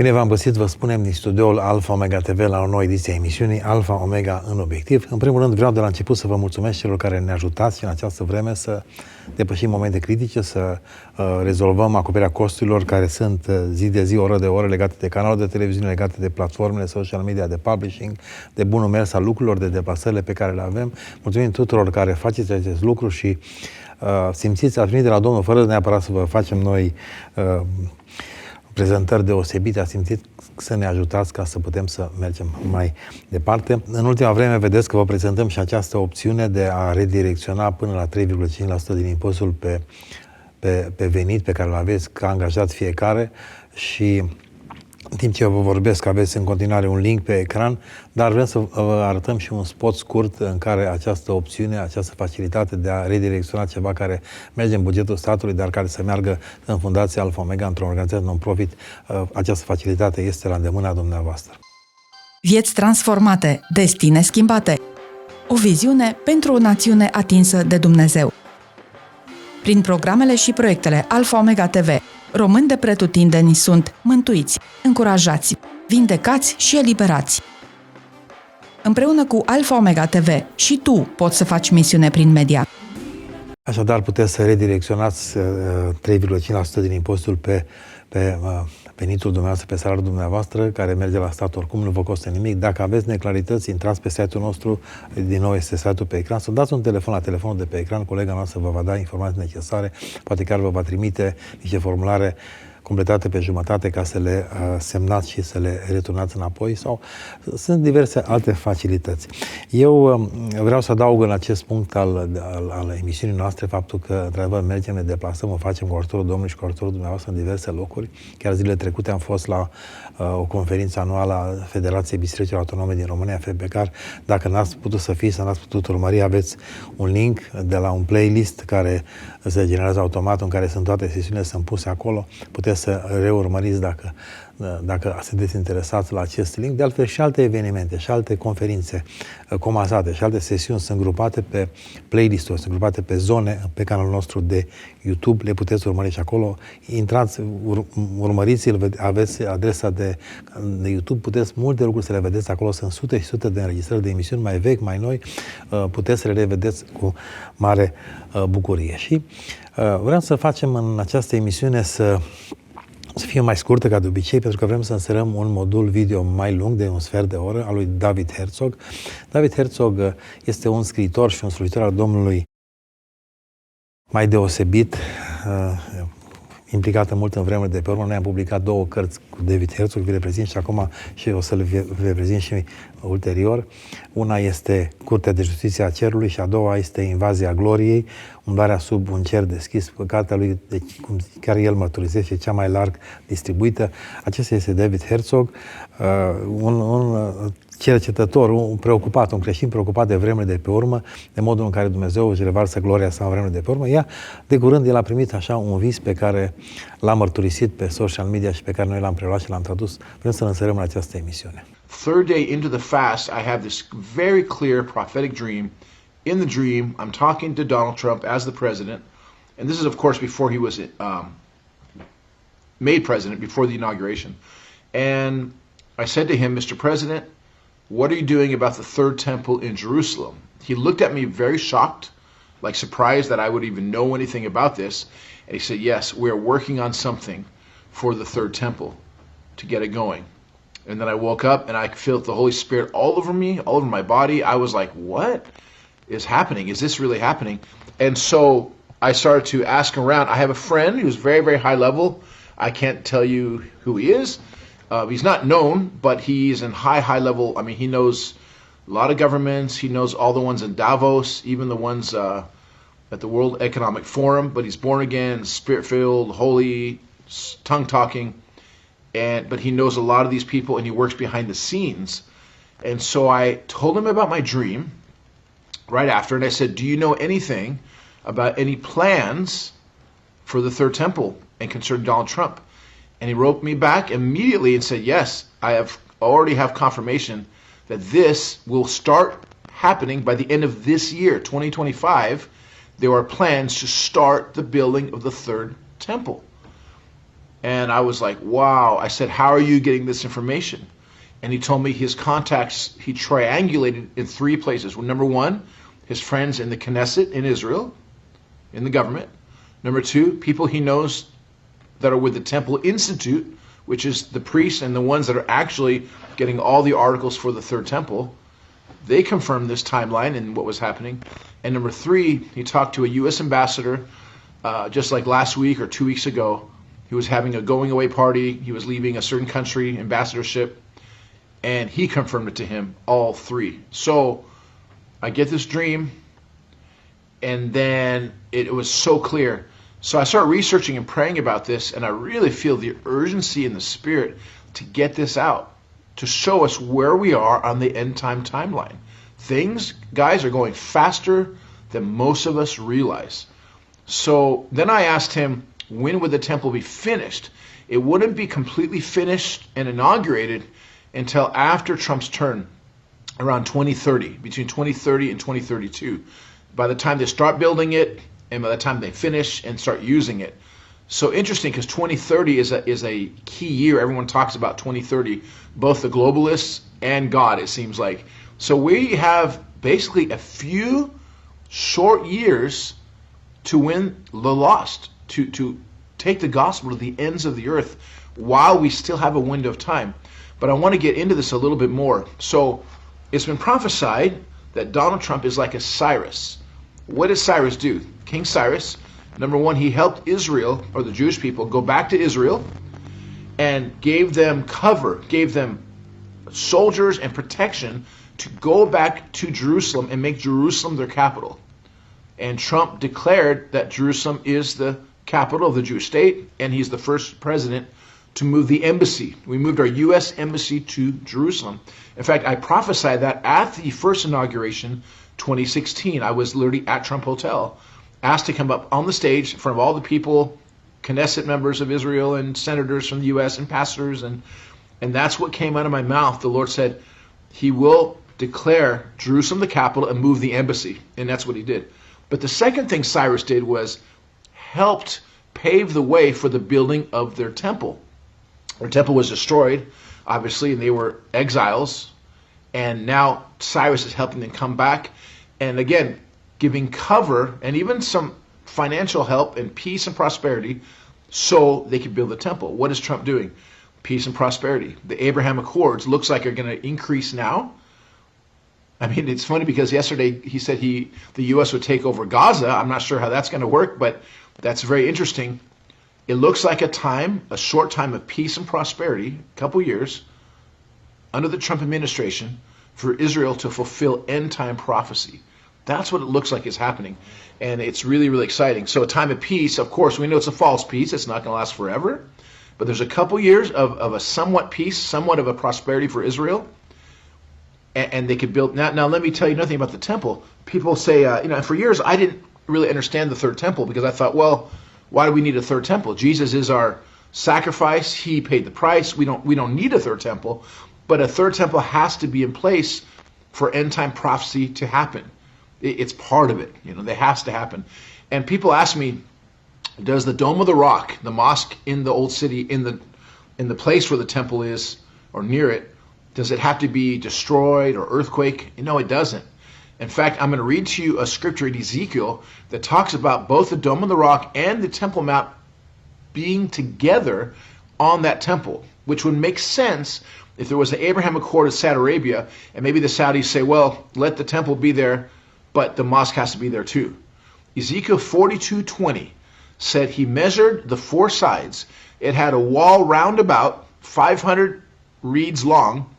Bine v-am găsit, vă spunem din studioul Alfa Omega TV la o nouă ediție a emisiunii Alfa Omega în obiectiv. În primul rând vreau de la început să vă mulțumesc celor care ne ajutați în această vreme să depășim momente critice, să rezolvăm acoperirea costurilor care sunt zi de zi, oră de oră, legate de canalul de televiziune, legate de platformele social media, de publishing, de bunul mers al lucrurilor, de deplasările pe care le avem. Mulțumim tuturor care faceți acest lucru și simțiți, ați primit de la Domnul, fără neapărat să vă facem noi prezentări deosebite, a simțit să ne ajutați ca să putem să mergem mai departe. În ultima vreme vedeți că vă prezentăm și această opțiune de a redirecționa până la 3,5% din impozitul pe venit pe care îl aveți ca angajat fiecare și în timp ce vă vorbesc aveți în continuare un link pe ecran, dar vrem să vă arătăm și un spot scurt în care această opțiune, această facilitate de a redirecționa ceva care merge în bugetul statului, dar care să meargă în Fundația Alfa Omega, într-o organizație non-profit, această facilitate este la îndemâna dumneavoastră. Vieți transformate, destine schimbate. O viziune pentru o națiune atinsă de Dumnezeu. Prin programele și proiectele Alfa Omega TV, români de pretutindeni sunt mântuiți, încurajați, vindecați și eliberați. Împreună cu Alfa Omega TV și tu poți să faci misiune prin media. Așadar, puteți să redirecționați 3,5% din impozitul pe venitul dumneavoastră, pe salariul dumneavoastră, care merge la stat oricum, nu vă costă nimic. Dacă aveți neclarități, intrați pe site-ul nostru, din nou este site-ul pe ecran, să dați un telefon la telefonul de pe ecran, colega noastră vă va da informații necesare, poate chiar vă va trimite niște formulare completate pe jumătate ca să le semnați și să le returnați înapoi sau sunt diverse alte facilități. Eu vreau să adaug în acest punct al emisiunii noastre faptul că, într-adevăr, mergem, ne deplasăm, o facem cu ajutorul Domnului și cu ajutorul dumneavoastră în diverse locuri. Chiar zilele trecute am fost la o conferință anuală a Federației Bisericilor Autonome din România, FBCAR. Dacă n-ați putut să fiți, să n-ați putut urmări, aveți un link de la un playlist care se generează automat, în care sunt toate sesiunile, sunt puse acolo. Puteți să reurmăriți dacă sunteți interesați la acest link. De altfel și alte evenimente, și alte conferințe comasate, și alte sesiuni sunt grupate pe playlist-uri, sunt grupate pe zone, pe canalul nostru de YouTube, le puteți urmări și acolo. Intrați, urmăriți-l, aveți adresa de YouTube, puteți multe lucruri să le vedeți acolo, sunt sute și sute de înregistrări de emisiuni mai vechi, mai noi, puteți să le revedeți cu mare bucurie. Și vreau să facem în această emisiune să fie mai scurtă ca de obicei, pentru că vrem să înserăm un modul video mai lung de un sfert de oră al lui David Herzog. David Herzog este un scriitor și un slujitor al Domnului mai deosebit, implicată mult în vremurile de pe urmă. Noi am publicat 2 cărți cu David Herzog, vi le prezint și acum și o să le prezint și ulterior. Una este Curtea de Justiție a Cerului și a doua este Invazia Gloriei, umblarea sub un cer deschis, cartea lui, deci, cum chiar el mărturisește, cea mai larg distribuită. Acesta este David Herzog, un cercetător, un preocupat, un creștin preocupat de vremurile de pe urmă, de modul în care Dumnezeu își revarsă gloria sa în vremurile de pe urmă. De curând, el a primit așa un vis pe care l-a mărturisit pe social media și pe care noi l-am preluat și l-am tradus. Vrem să-l înserăm în această emisiune. Third day into the fast, I have this very clear prophetic dream. In the dream, I'm talking to Donald Trump as the president, and this is, of course, before he was made president, before the inauguration. And I said to him, Mr. President, what are you doing about the third temple in Jerusalem? He looked at me very shocked, like surprised that I would even know anything about this. And he said, yes, we're working on something for the third temple to get it going. And then I woke up and I felt the Holy Spirit all over me, all over my body. I was like, what is happening? Is this really happening? And so I started to ask around. I have a friend who's very, very high level. I can't tell you who he is. He's not known, but he's in high level. I mean, he knows a lot of governments. He knows all the ones in Davos, even the ones at the World Economic Forum. But he's born again, spirit-filled, holy, tongue-talking. But he knows a lot of these people, and he works behind the scenes. And so I told him about my dream right after, and I said, do you know anything about any plans for the third temple and concerning Donald Trump? And he wrote me back immediately and said, yes, I already have confirmation that this will start happening by the end of this year, 2025. There are plans to start the building of the third temple. And I was like, wow. I said, how are you getting this information? And he told me his contacts, he triangulated in 3 places. Well, number 1, his friends in the Knesset in Israel, in the government. Number 2, people he knows that are with the Temple Institute, which is the priests and the ones that are actually getting all the articles for the Third Temple. They confirmed this timeline and what was happening. And number 3, he talked to a U.S. ambassador just like last week or 2 weeks ago. He was having a going away party. He was leaving a certain country, ambassadorship, and he confirmed it to him, all 3. So I get this dream, and then it was so clear. So I start researching and praying about this, and I really feel the urgency in the Spirit to get this out, to show us where we are on the end time timeline. Things, guys, are going faster than most of us realize. So then I asked him, when would the temple be finished? It wouldn't be completely finished and inaugurated until after Trump's turn, around 2030, between 2030 and 2032. By the time they start building it, and by the time they finish and start using it. So interesting, because 2030 is a key year. Everyone talks about 2030, both the globalists and God, it seems like. So we have basically a few short years to win the lost, to take the gospel to the ends of the earth while we still have a window of time. But I want to get into this a little bit more. So it's been prophesied that Donald Trump is like a Cyrus. What did Cyrus do? King Cyrus, number 1, he helped Israel, or the Jewish people, go back to Israel and gave them cover, gave them soldiers and protection to go back to Jerusalem and make Jerusalem their capital. And Trump declared that Jerusalem is the capital of the Jewish state, and he's the first president to move the embassy. We moved our U.S. embassy to Jerusalem. In fact, I prophesied that at the first inauguration, 2016. I was literally at Trump Hotel, asked to come up on the stage in front of all the people, Knesset members of Israel and senators from the U.S. and pastors, and that's what came out of my mouth. The Lord said he will declare Jerusalem the capital and move the embassy, and that's what he did. But the second thing Cyrus did was helped pave the way for the building of their temple. Their temple was destroyed, obviously, and they were exiles, and now Cyrus is helping them come back, and again, giving cover and even some financial help and peace and prosperity so they could build the temple. What is Trump doing? Peace and prosperity. The Abraham Accords looks like are going to increase now. I mean, it's funny because yesterday he said the U.S. would take over Gaza. I'm not sure how that's going to work, but that's very interesting. It looks like a short time of peace and prosperity, a couple years, under the Trump administration for Israel to fulfill end-time prophecy. That's what it looks like is happening, and it's really, really exciting. So a time of peace, of course, we know it's a false peace. It's not going to last forever, but there's a couple years of a somewhat peace, somewhat of a prosperity for Israel, and they could build. Now let me tell you nothing about the temple. People say, for years I didn't really understand the third temple because I thought, well, why do we need a third temple? Jesus is our sacrifice. He paid the price. We don't need a third temple, but a third temple has to be in place for end-time prophecy to happen. It's part of it. That has to happen. And people ask me, does the Dome of the Rock, the mosque in the old city, in the place where the temple is, or near it, does it have to be destroyed or earthquake? No, it doesn't. In fact, I'm going to read to you a scripture in Ezekiel that talks about both the Dome of the Rock and the Temple Mount being together on that temple, which would make sense if there was an Abraham Accord of Saudi Arabia, and maybe the Saudis say, well, let the temple be there, but the mosque has to be there too. Ezekiel 42:20 said he measured the 4 sides. It had a wall round about 500 reeds long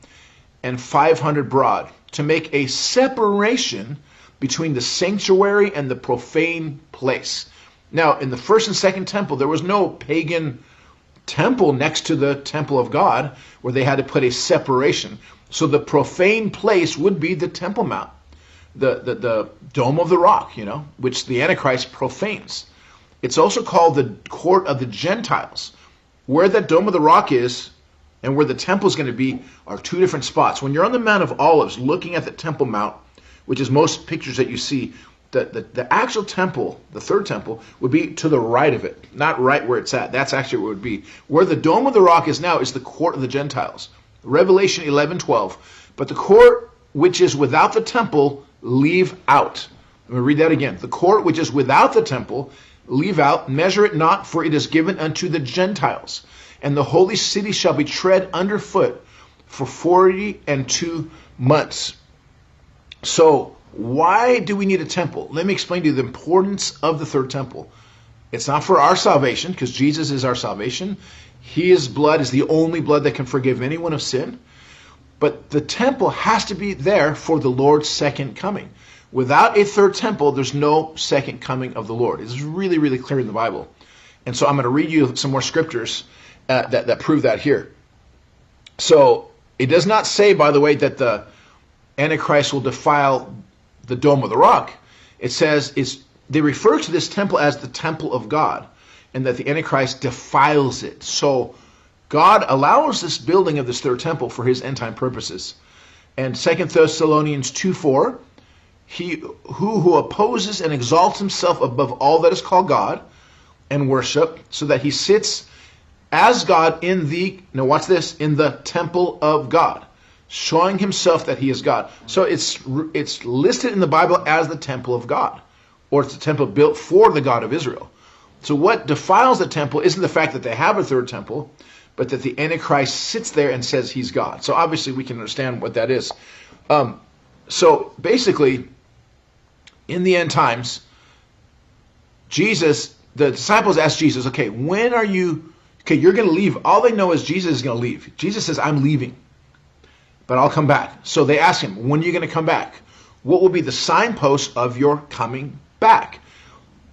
and 500 broad to make a separation between the sanctuary and the profane place. Now, in the first and second temple, there was no pagan temple next to the temple of God where they had to put a separation. So the profane place would be the Temple Mount, the Dome of the Rock, which the Antichrist profanes. It's also called the Court of the Gentiles. Where that Dome of the Rock is and where the temple is going to be are 2 different spots. When you're on the Mount of Olives looking at the Temple Mount, which is most pictures that you see, the actual temple, the third temple, would be to the right of it, not right where it's at. That's actually where it would be. Where the Dome of the Rock is now is the court of the Gentiles. Revelation 11:12. But the court which is without the temple, leave out. I'm going to read that again. The court which is without the temple, leave out, measure it not, for it is given unto the Gentiles. And the holy city shall be tread underfoot for 42 months. So, why do we need a temple? Let me explain to you the importance of the third temple. It's not for our salvation, because Jesus is our salvation. His blood is the only blood that can forgive anyone of sin. But the temple has to be there for the Lord's second coming. Without a third temple, there's no second coming of the Lord. It's really, really clear in the Bible. And so I'm going to read you some more scriptures that prove that here. So it does not say, by the way, that the Antichrist will defile the Dome of the Rock. It says they refer to this temple as the temple of God, and that the Antichrist defiles it. So God allows this building of this third temple for his end time purposes. And 2 Thessalonians 2:4, he who opposes and exalts himself above all that is called God and worship, so that he sits as God in the, now watch this, in the temple of God, showing himself that he is God. So it's listed in the Bible as the temple of God, or it's a temple built for the God of Israel. So what defiles the temple isn't the fact that they have a third temple, but that the Antichrist sits there and says he's God. So obviously we can understand what that is. So basically, in the end times, the disciples asked Jesus, okay, when are you, okay, you're going to leave. All they know is Jesus is going to leave. Jesus says, I'm leaving, but I'll come back. So they ask him, when are you going to come back? What will be the signpost of your coming back?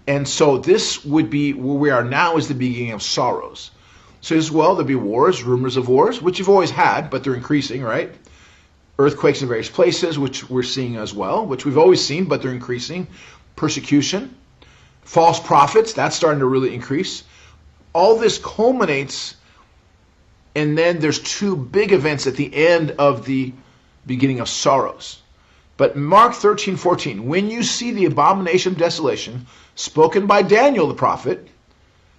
And so this would be, where we are now is the beginning of sorrows. So as well, there'll be wars, rumors of wars, which you've always had, but they're increasing, right? Earthquakes in various places, which we're seeing as well, which we've always seen, but they're increasing. Persecution, false prophets, that's starting to really increase. All this culminates, and then there's two big events at the end of the beginning of sorrows. But Mark 13:14, when you see the abomination of desolation, spoken by Daniel the prophet,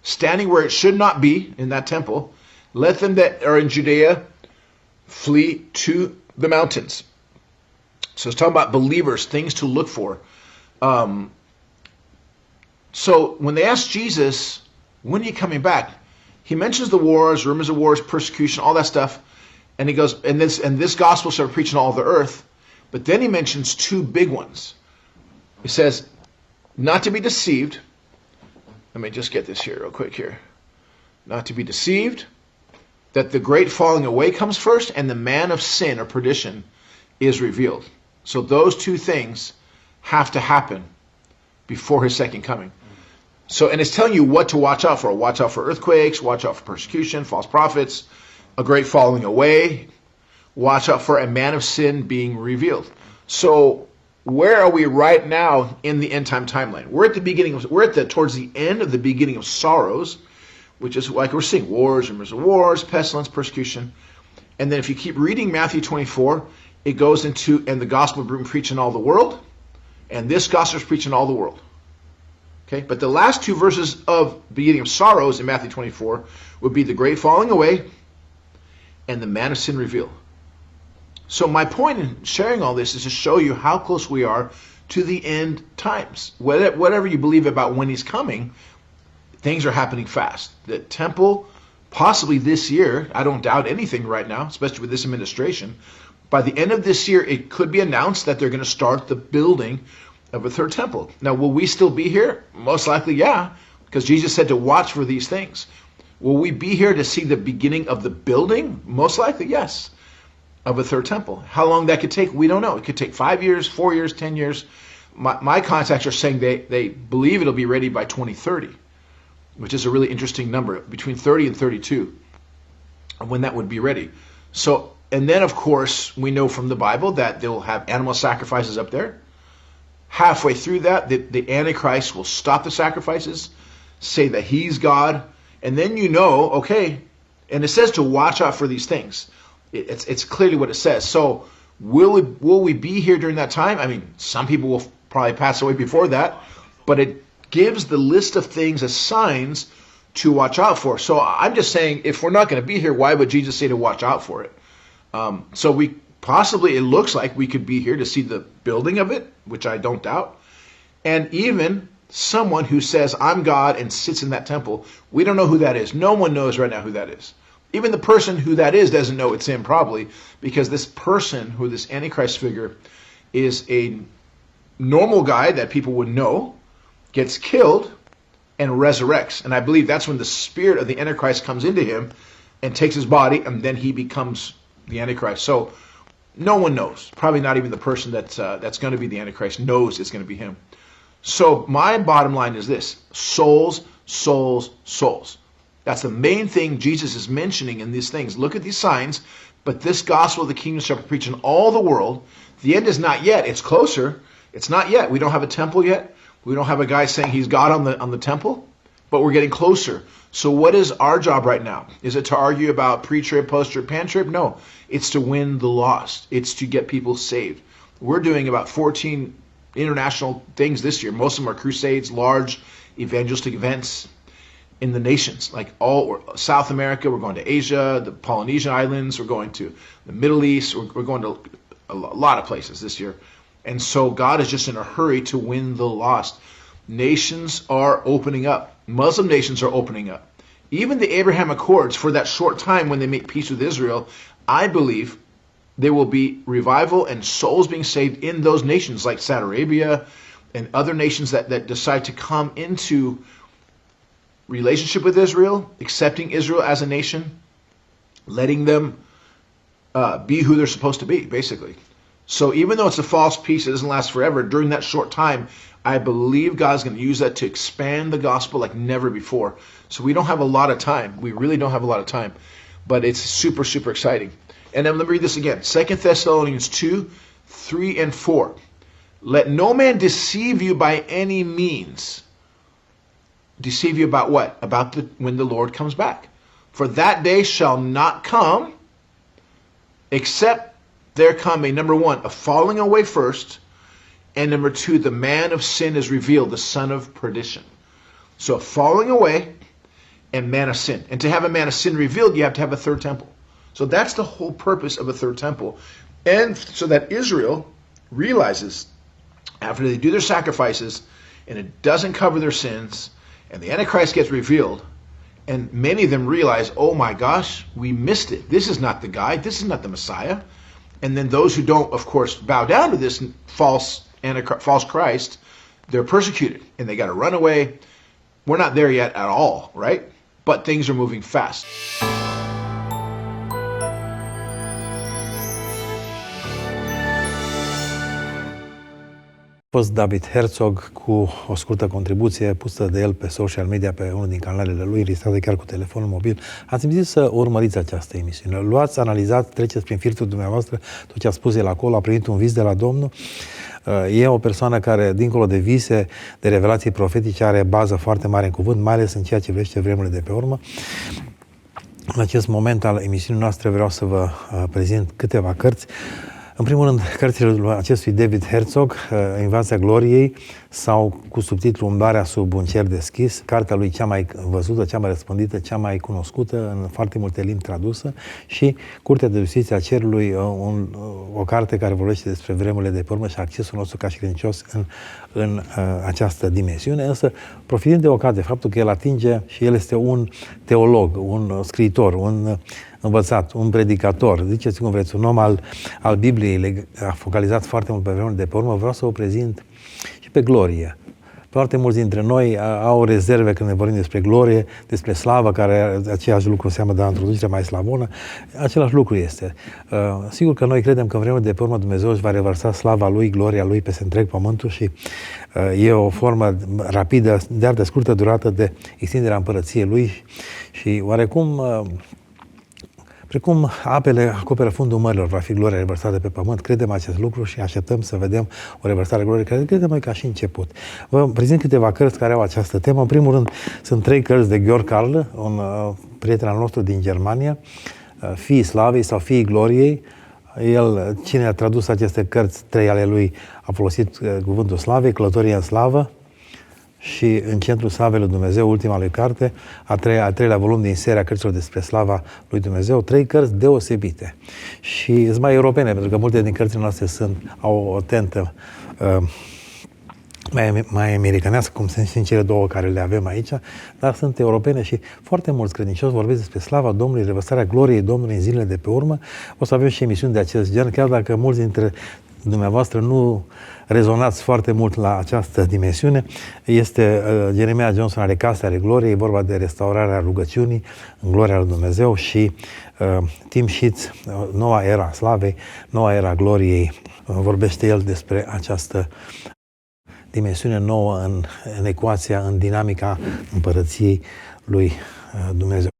standing where it should not be in that temple, let them that are in Judea flee to the mountains. So it's talking about believers, things to look for. So when they ask Jesus, when are you coming back? He mentions the wars, rumors of wars, persecution, all that stuff. And he goes, and this gospel shall be preached in all the earth. But then he mentions two big ones. He says, not to be deceived. Let me just get this here real quick here. Not to be deceived, that the great falling away comes first, and the man of sin or perdition is revealed. So those two things have to happen before his second coming. So, and it's telling you what to watch out for. Watch out for earthquakes, watch out for persecution, false prophets, a great falling away. Watch out for a man of sin being revealed. So where are we right now in the end time timeline? We're at the beginning towards the end of the beginning of sorrows, which is like we're seeing wars, rumors of wars, pestilence, persecution. And then if you keep reading Matthew 24, it goes into, and the gospel being preached in all the world, and this gospel is preached in all the world. Okay, but the last two verses of beginning of sorrows in Matthew 24 would be the great falling away and the man of sin revealed. So my point in sharing all this is to show you how close we are to the end times. Whatever you believe about when he's coming, things are happening fast. The temple, possibly this year, I don't doubt anything right now, especially with this administration. By the end of this year, it could be announced that they're going to start the building of a third temple. Now, will we still be here? Most likely, yeah, because Jesus said to watch for these things. Will we be here to see the beginning of the building? Most likely, yes, of a third temple. How long that could take, we don't know. It could take 5 years, 4 years, 10 years. My contacts are saying they believe it'll be ready by 2030, which is a really interesting number, between 30 and 32, when that would be ready. So, and then of course, we know from the Bible that they'll have animal sacrifices up there. Halfway through that, the Antichrist will stop the sacrifices, say that he's God, and then you know, okay, and it says to watch out for these things. It's clearly what it says. So will we be here during that time? I mean, some people will probably pass away before that, but it gives the list of things as signs to watch out for. So I'm just saying, if we're not going to be here, why would Jesus say to watch out for it? So we possibly, it looks like we could be here to see the building of it, which I don't doubt. And even someone who says, I'm God, and sits in that temple. We don't know who that is. No one knows right now who that is. Even the person who that is doesn't know it's him, probably, because this person, who this Antichrist figure, is a normal guy that people would know, gets killed, and resurrects. And I believe that's when the spirit of the Antichrist comes into him and takes his body, and then he becomes the Antichrist. So no one knows. Probably not even the person that's going to be the Antichrist knows it's going to be him. So my bottom line is this: souls, souls, souls. That's the main thing Jesus is mentioning in these things. Look at these signs, but this gospel of the kingdom shall be preached in all the world. The end is not yet. It's closer. It's not yet. We don't have a temple yet. We don't have a guy saying he's God on the temple, but we're getting closer. So what is our job right now? Is it to argue about pre-trib, post-trib, pan-trib? No. It's to win the lost. It's to get people saved. We're doing about 14 international things this year. Most of them are crusades, large evangelistic events in the nations, like all South America. We're going to Asia, the Polynesian Islands. We're going to the Middle East. We're going to a lot of places this year. And so God is just in a hurry to win the lost. Nations are opening up. Muslim nations are opening up. Even the Abraham Accords, for that short time when they make peace with Israel, I believe there will be revival and souls being saved in those nations, like Saudi Arabia and other nations that decide to come into relationship with Israel, accepting Israel as a nation, letting them be who they're supposed to be, basically. So even though it's a false peace, it doesn't last forever, during that short time, I believe God's going to use that to expand the gospel like never before. So we don't have a lot of time. We really don't have a lot of time. But it's super, super exciting. And then let me read this again. 2 Thessalonians 2, 3, and 4. Let no man deceive you by any means. Deceive you about what? About when the Lord comes back. For that day shall not come, except there come number one, a falling away first, and number two, the man of sin is revealed, the son of perdition. So falling away and man of sin. And to have a man of sin revealed, you have to have a third temple. So that's the whole purpose of a third temple. And so that Israel realizes, after they do their sacrifices, and it doesn't cover their sins, and the Antichrist gets revealed, and many of them realize, oh my gosh, we missed it. This is not the guy. This is not the Messiah. And then those who don't, of course, bow down to this false Christ, they're persecuted, and they got to run away. We're not there yet at all, right? But things are moving fast. A fost David Herzog cu o scurtă contribuție pusă de el pe social media, pe unul din canalele lui, înregistrată chiar cu telefonul mobil. Ați zis să urmăriți această emisiune. Luați, analizați, treceți prin filtrul dumneavoastră, tot ce a spus el acolo, a primit un vis de la Domnul. E o persoană care, dincolo de vise, de revelații profetice, are bază foarte mare în cuvânt, mai ales în ceea ce privește vremurile de pe urmă. În acest moment al emisiunii noastre vreau să vă prezint câteva cărți. În primul rând, cărțile acestui David Herzog, Invaziunea Gloriei, sau cu subtitlul Umblarea sub un cer deschis, cartea lui cea mai văzută, cea mai răspândită, cea mai cunoscută, în foarte multe limbi tradusă, și Curtea de Justiție a Cerului, o carte care vorbește despre vremurile de pe urmă și accesul nostru ca și credincios în această dimensiune, însă profitând de ocazia, de faptul că el atinge și el este un teolog, un scriitor, un învățat, un predicator, ziceți cum vreți, un om al Bibliei, a focalizat foarte mult pe vremurile de pe urmă, vreau să vă prezint și pe glorie. Foarte mulți dintre noi au rezerve când ne vorbim despre glorie, despre slavă, care aceeași lucru înseamnă de la introducere mai slavonă. Același lucru este. Sigur că noi credem că în vremurile de pe urmă Dumnezeu își va revărsa slava Lui, gloria Lui peste întreg pământul și e o formă rapidă, dar de scurtă durată de extinderea Împărăției Lui și oarecum precum apele acoperă fundul mărilor, va fi gloria revărsată pe pământ. Credem acest lucru și așteptăm să vedem o revărsare gloriei, care credem noi ca și început. Vă prezint câteva cărți care au această temă. În primul rând, sunt 3 cărți de Georg Carl, un prieten al nostru din Germania, Fiii Slavei sau Fiii Gloriei, El, cine a tradus aceste cărți, 3 ale lui, a folosit cuvântul slavei, călătoria în slavă, și în centrul slavei lui Dumnezeu, ultima lui carte, al treilea volum din seria cărților despre slava lui Dumnezeu, 3 cărți deosebite. Și sunt mai europene, pentru că multe din cărțile noastre au o tentă mai americanească, cum sunt și în cele 2 care le avem aici, dar sunt europene și foarte mulți credincioși vorbesc despre slava Domnului, revărsarea gloriei Domnului în zilele de pe urmă. O să avem și emisiuni de acest gen, chiar dacă mulți dintre dumneavoastră nu rezonați foarte mult la această dimensiune. Este Jeremiah Johnson are Casa ale Gloriei, vorba de restaurarea rugăciunii în gloria lui Dumnezeu, și Tim Sheets, Noua era slavei, Noua era gloriei. Vorbește el despre această dimensiune nouă în ecuația, în dinamica Împărăției lui Dumnezeu.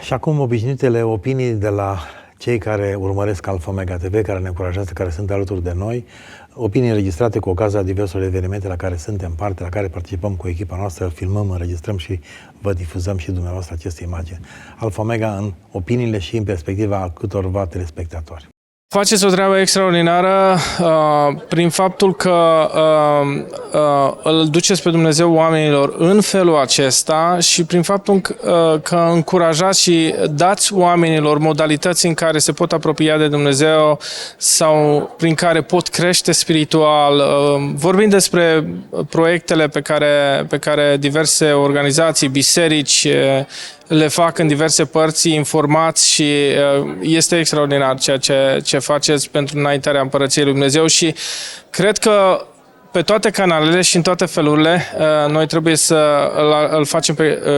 Și acum obișnuitele opinii de la cei care urmăresc Alfa Omega TV, care ne încurajează, care sunt alături de noi, opinii înregistrate cu ocazia diverselor evenimente la care suntem parte, la care participăm cu echipa noastră, filmăm, înregistrăm și vă difuzăm și dumneavoastră aceste imagini. Alfa Omega în opiniile și în perspectiva câtorva telespectatori. Faceți o treabă extraordinară prin faptul că îl duceți pe Dumnezeu oamenilor în felul acesta și prin faptul că încurajați și dați oamenilor modalități în care se pot apropia de Dumnezeu sau prin care pot crește spiritual. Vorbim despre proiectele pe care diverse organizații, biserici le fac în diverse părți, informați, și este extraordinar ceea ce faceți pentru înaintarea Împărăției Lui Dumnezeu și cred că pe toate canalele și în toate felurile noi trebuie să îl facem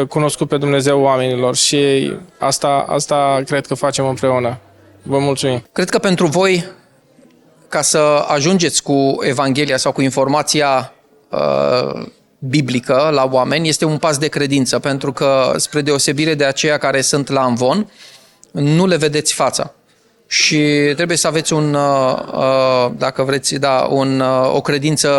cunoscut pe Dumnezeu oamenilor și asta cred că facem împreună. Vă mulțumim! Cred că pentru voi, ca să ajungeți cu Evanghelia sau cu informația biblică la oameni, este un pas de credință, pentru că, spre deosebire de aceia care sunt la amvon, nu le vedeți fața. Și trebuie să aveți dacă vreți, o credință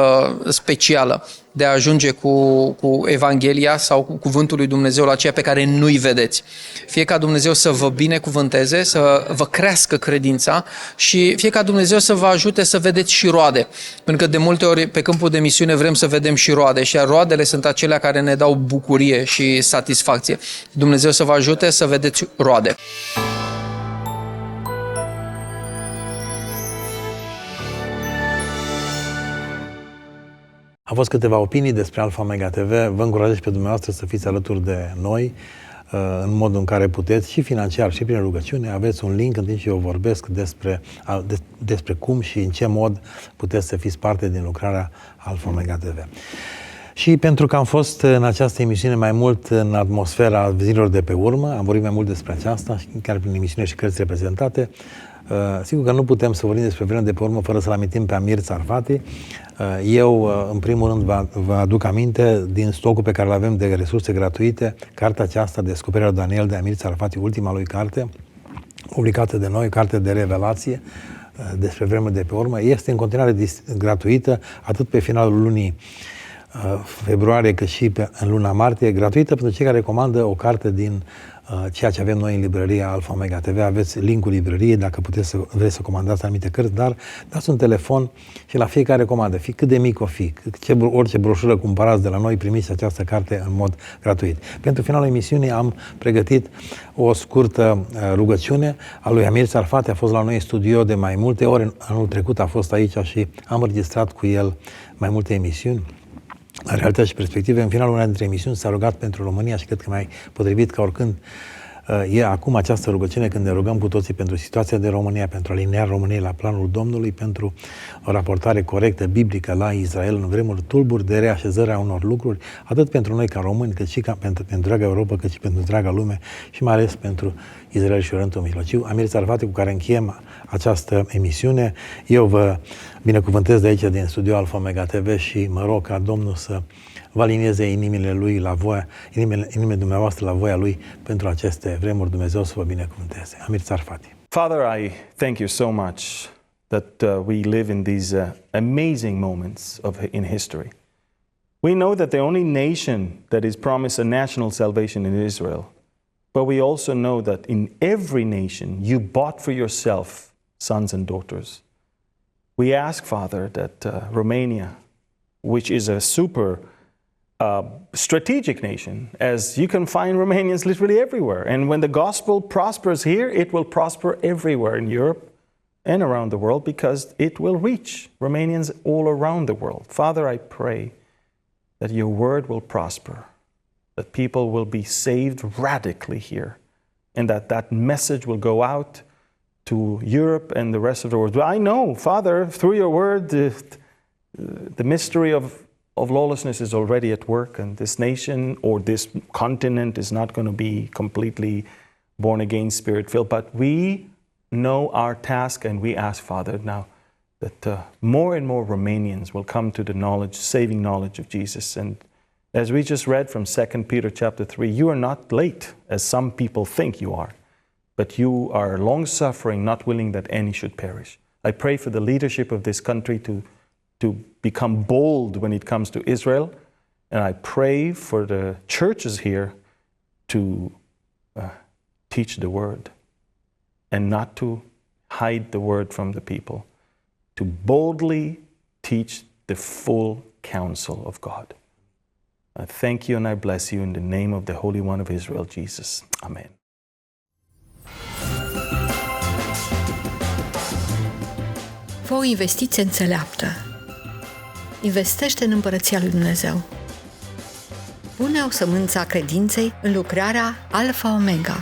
specială de a ajunge cu Evanghelia sau cu Cuvântul lui Dumnezeu la aceia pe care nu-i vedeți. Fie ca Dumnezeu să vă binecuvânteze, să vă crească credința și fie ca Dumnezeu să vă ajute să vedeți și roade. Pentru că de multe ori pe câmpul de misiune vrem să vedem și roade și roadele sunt acelea care ne dau bucurie și satisfacție. Dumnezeu să vă ajute să vedeți roade. Au fost câteva opinii despre Alfa Omega TV. Vă încurajez pe dumneavoastră să fiți alături de noi în modul în care puteți, și financiar, și prin rugăciune. Aveți un link în timp ce eu vorbesc despre cum și în ce mod puteți să fiți parte din lucrarea Alfa Omega TV. Și pentru că am fost în această emisiune mai mult în atmosfera zilelor de pe urmă, am vorbit mai mult despre aceasta, chiar prin emisiune și cărți reprezentate. Sigur că nu putem să vorbim despre vremurile de pe urmă fără să-l amintim pe Amir Tsarfati. Eu, în primul rând, vă aduc aminte din stocul pe care îl avem de resurse gratuite, cartea aceasta, Descoperirea lui Daniel, de Amir Tsarfati, ultima lui carte, publicată de noi, carte de revelație despre vremurile de pe urmă. Este în continuare gratuită, atât pe finalul lunii februarie, cât și în luna martie, gratuită pentru cei care recomandă o carte din ceea ce avem noi în librăria Alfa Omega TV. Aveți linkul librăriei dacă vreți să comandați anumite cărți, dar dați un telefon și la fiecare comandă, cât de mic o fi, orice broșură cumpărați de la noi, primiți această carte în mod gratuit. Pentru finalul emisiunii am pregătit o scurtă rugăciune a lui Amir Tsarfati. A fost la noi în studio de mai multe ori, anul trecut a fost aici și am înregistrat cu el mai multe emisiuni. La realitate și perspective, în finalul unei dintre emisiuni s-a rugat pentru România și cred că mai potrivit ca oricând e acum această rugăciune când ne rugăm cu toții pentru situația de România, pentru alinierea României la planul Domnului, pentru o raportare corectă, biblică la Israel în vremuri tulburi de reașezarea unor lucruri, atât pentru noi ca români, cât și pentru întreaga Europa, cât și pentru întreaga lume și mai ales pentru Israel și Orientul Mijlociu. Amir Tsarfati, cu care încheiem această emisiune. Eu vă binecuvântez de aici, din studio Alfa Omega TV, și mă rog ca Domnul să vă alinieze inimile Lui la voia, inimile dumneavoastră la voia Lui pentru aceste vremuri. Dumnezeu să vă binecuvânteze. Amir Tsarfati. Father, I thank you so much that we live in these amazing moments in history. We know that the only nation that is promised a national salvation is Israel. But we also know that in every nation you bought for yourself sons and daughters. We ask, Father, that Romania, which is a super strategic nation, as you can find Romanians literally everywhere. And when the gospel prospers here, it will prosper everywhere in Europe and around the world, because it will reach Romanians all around the world. Father, I pray that your word will prosper, that people will be saved radically here, and that that message will go out to Europe and the rest of the world. But I know, Father, through your word, the mystery of lawlessness is already at work, and this nation or this continent is not going to be completely born again, spirit filled. But we know our task, and we ask, Father, now that more and more Romanians will come to the knowledge, saving knowledge of Jesus. And as we just read from 2 Peter chapter 3, you are not late, as some people think you are, but you are long-suffering, not willing that any should perish. I pray for the leadership of this country to become bold when it comes to Israel, and I pray for the churches here to teach the word and not to hide the word from the people, to boldly teach the full counsel of God. I thank you and I bless you in the name of the Holy One of Israel, Jesus. Amen. Fă o investiție înțeleaptă. Investește în Împărăția Lui Dumnezeu. Pune o sămânță a credinței în lucrarea Alfa Omega.